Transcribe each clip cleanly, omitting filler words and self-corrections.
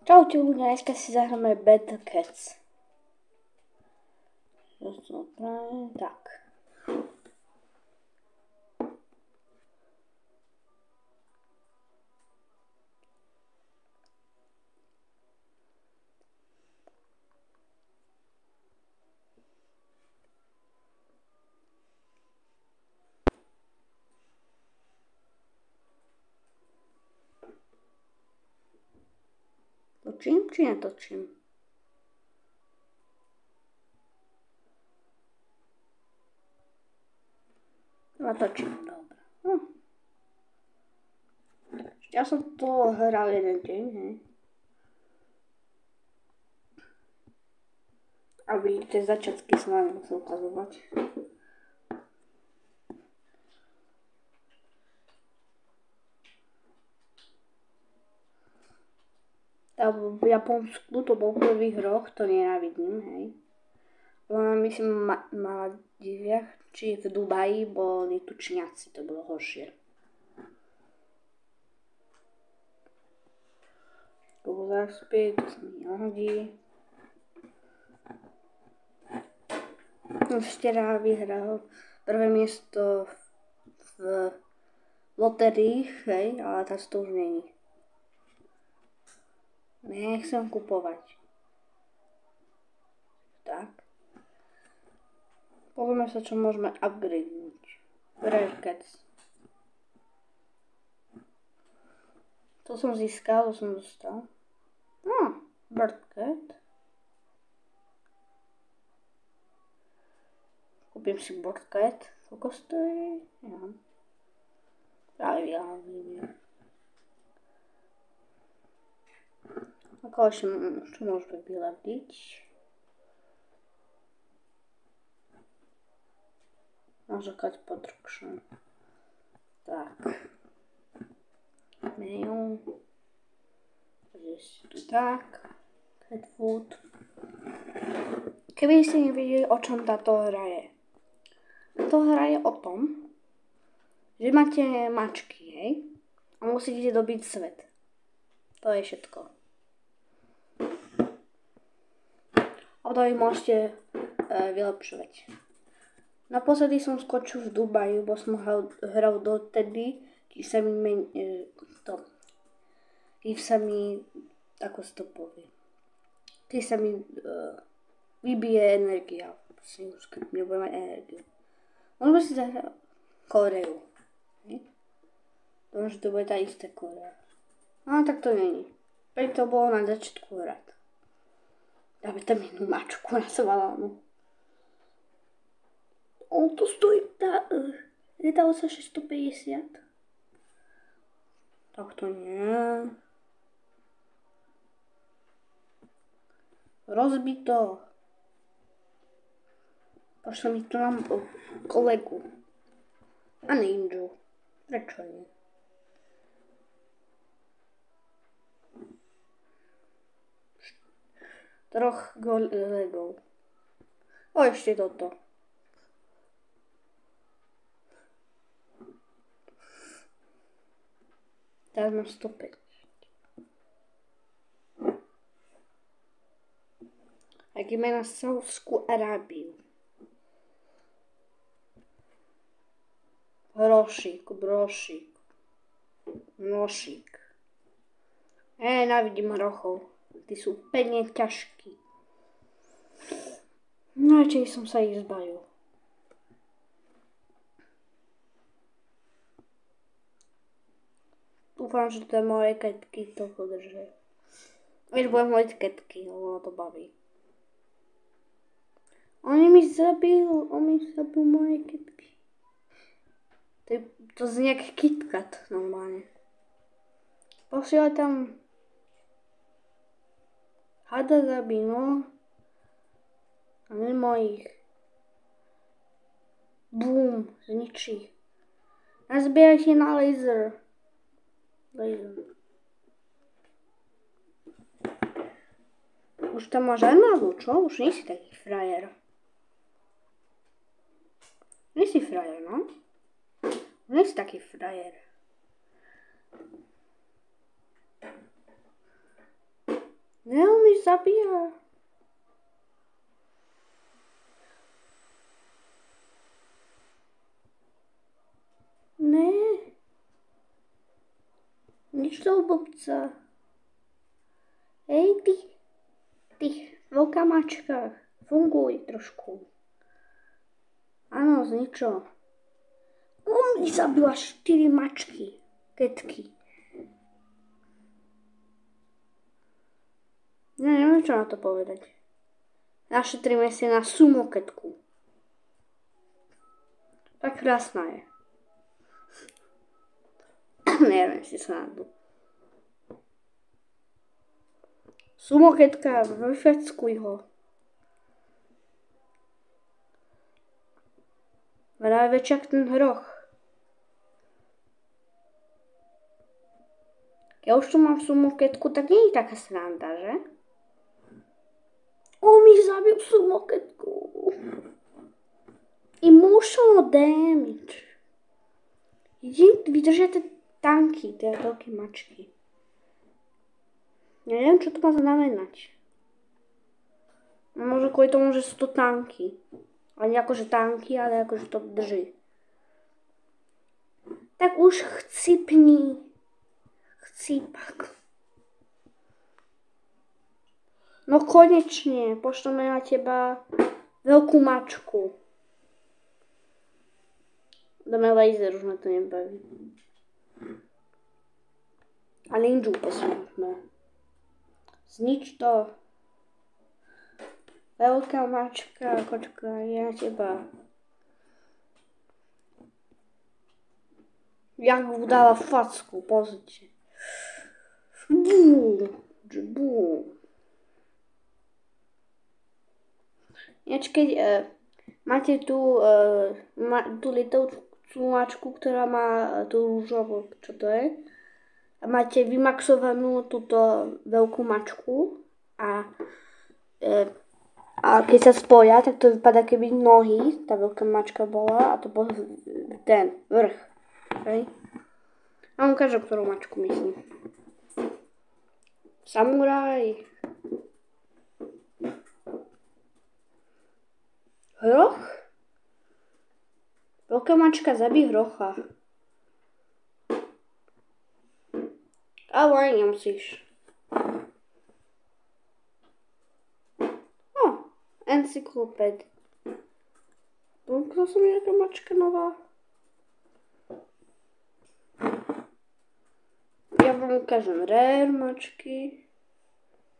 Čaute ľudia, dneska si zahráme Bad Cats. Tak. Točím či netočím? Točím, dobre. Ja som to hral jeden deň, hej. A vidíte, začiatky som vám musel ukazovať. V Japonsku to bol prvý hroch, to nenávidím, hej. Myslím, Malediviach, či v Dubaji boli tučniaci, to bolo horšie. Tu zaspie, to sa mi nehodí. Včera vyhral prvé miesto v lotérii, hej, ale teraz to už není. Nechcem kupovať. Tak. Povieme sa, čo môžeme upgradenúť. Rare Cats. To som získal, to som dostal. Bird Cat. Kúpim si Bird Cat. Koľko stojí? Ja. Práve ja neviem. Ako ešte, čo môžeme vyladiť? Nažakať production. Tak. Menu. Tu tak. Cat food. Keby ste nevedeli, o čom táto hra je. Táto hra je o tom, že máte mačky, hej? A musíte dobiť svet. To je všetko. A to ich môžete vylepšovať. Naposledy som skočil v Dubaji, bo som hral dotedy, keď sa mi, ako sa to povie, keď sa mi vybije energia. Prosím, už keď nebudem mať energiu. Môžeme si zahrať Koreu. Dúfam, že to bude tá istá Korea. Tak to není. Preto to bolo na začiatku hrať. Dáme tam jednu mačku na svalánu. To stojí, nedalo sa 650. Tak to nie. Rozbito. Pošle mi to nám kolegu. A ninju. Prečo nie? Troch legov. Ešte toto. Teraz mám 105. Tak ideme na Saúdskú Arábiu. Hrošík, brošík, nošík. Nenávidím hrochov. Tí sú pevne ťažkí. Radšej som sa ich zbavil. Dúfam, že tie moje ketky to podržia. Vieš, budem hovoriť ketky, lebo ma to baví. On mi zabil moje ketky. To znie jak KitKat normálne. Posielaj tam hada zabilo a nie mojich. Bum, zničí. Nazbierajte na laser. Už tam máš armádu, čo? Už nie si taký frajer. Nie si frajer, no? Nie si taký frajer. zabíja. Ne. Nič toho blbca. Hej, ty veľká mačka. Funguj trošku. Áno, z ničo. Mi zabila 4 mačky. Ketky. No, neviem, čo na to povedať. Našetríme si na sumo ketku. Tak krásna je. Neviem si srandu. Sumo ketka, vyfeckuj ho. Vraj väčšak ten hroch. Ja už tu mám sumo ketku, tak nie je taká sranda, že? Mi zabil sumo ketku. Emotional damage. Vydržia tie tanky, tie veľké mačky. Ja neviem, čo to má znamenať. Možno kvôli tomu, že sú to tanky. Ale nie akože tanky, ale akože to drží. Tak už chcípni. Chcípak. No konečne, pošleme na teba veľkú mačku. Dáme laser, už ma to nebaví. A ninju poslúchme. Znič to. Veľká mačka, kočka, je na teba. Jak mu dáva facku, pozrite. Bum. Ináč keď máte tú lietovú mačku, ktorá má tú rúžovú, čo to je, a máte vymaxovanú túto veľkú mačku a keď sa spoja, tak to vypadá keby nohy, tá veľká mačka bola a to bol ten vrch. Okay? A ukážem, ktorú mačku myslím. Samuraj. Hroch? Veľká mačka, zabij hrocha. Ale aj nemusíš. Encyklopéd. Pomkla som nejaká mačka nová. Ja vám ukážem rare mačky.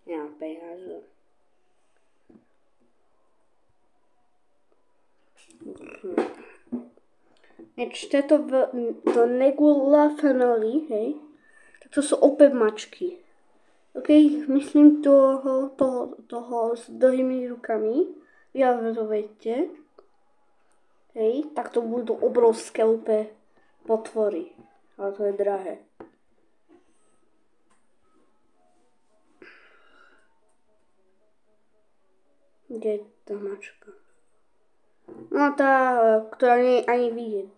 Ja pehážem. Tieto to Negula family, hej, tak to sú opäť mačky. OK, myslím toho s dlhými rukami, ja to viete, hej, tak to budú obrovské úplne potvory, ale to je drahé. Kde je tá mačka? No tá, ktorá nie je ani vidieť.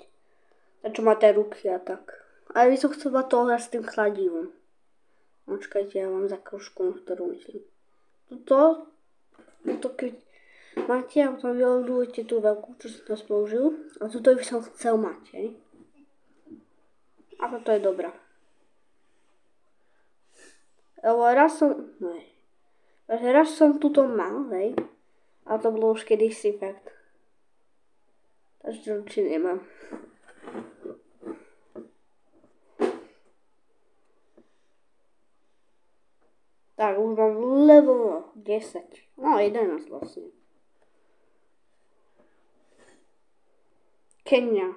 Tá, čo má tie ruky a tak. Ale by som chcela toho s tým chladivom. Počkajte, ja vám zakrošku, ktorú myslím. Tuto keď máte a potom vyľadujete tú veľkú, čo som teraz použil. A tuto by som chcel mať, hej. A toto je dobrá. Ale raz som tuto mal, hej. A to bolo už kedysi fakt. Takže to určite nemám. Tak, už mám level 10. No, 11 vlastne. Kenia.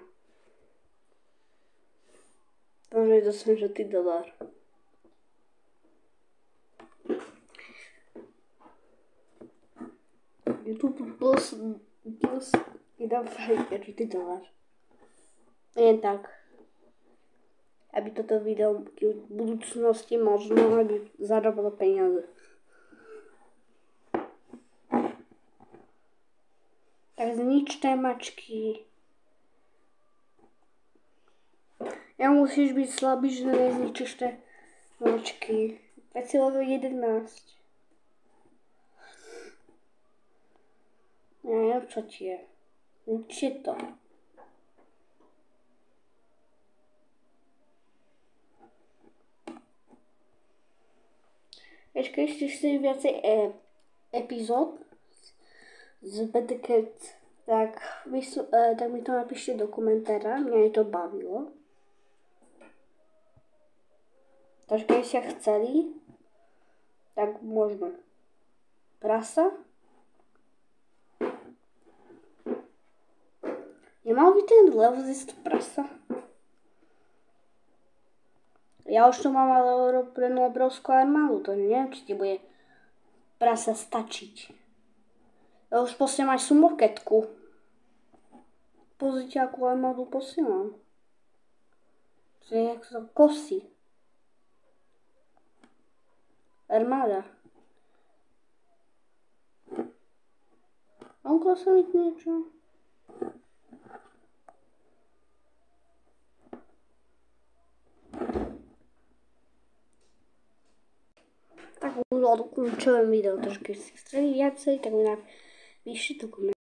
Môže dostaneš žltý dolár. YouTube plus vydám žltý dolár. Jen tak. Aby toto video v budúcnosti možno, aby zarobilo peniaze. Tak zničte mačky. Ja musíš byť slabý, že nezničíš tie mačky. Veď si level 11. Ja neviem, čo ti je. Určite to. Keď chceš si viacej epizód z BTK, tak mi to napíšte do komentára, mňa to bavilo. Takže keď ste chceli, tak môžeme. Prasa. Nemal by ten lev zjesť prasa? Ja už to mám ale urobenú obrovskú armádu, to neviem, či ti bude prasa stačiť. Ja už posielam aj sumoketku. Pozrite, akú armádu posielam. To je jak sa kosí. Armáda. Mám kosiliť niečo? Tak už odkončujem video, takže keď ste chceli viacej, tak mi napíšte do komentára.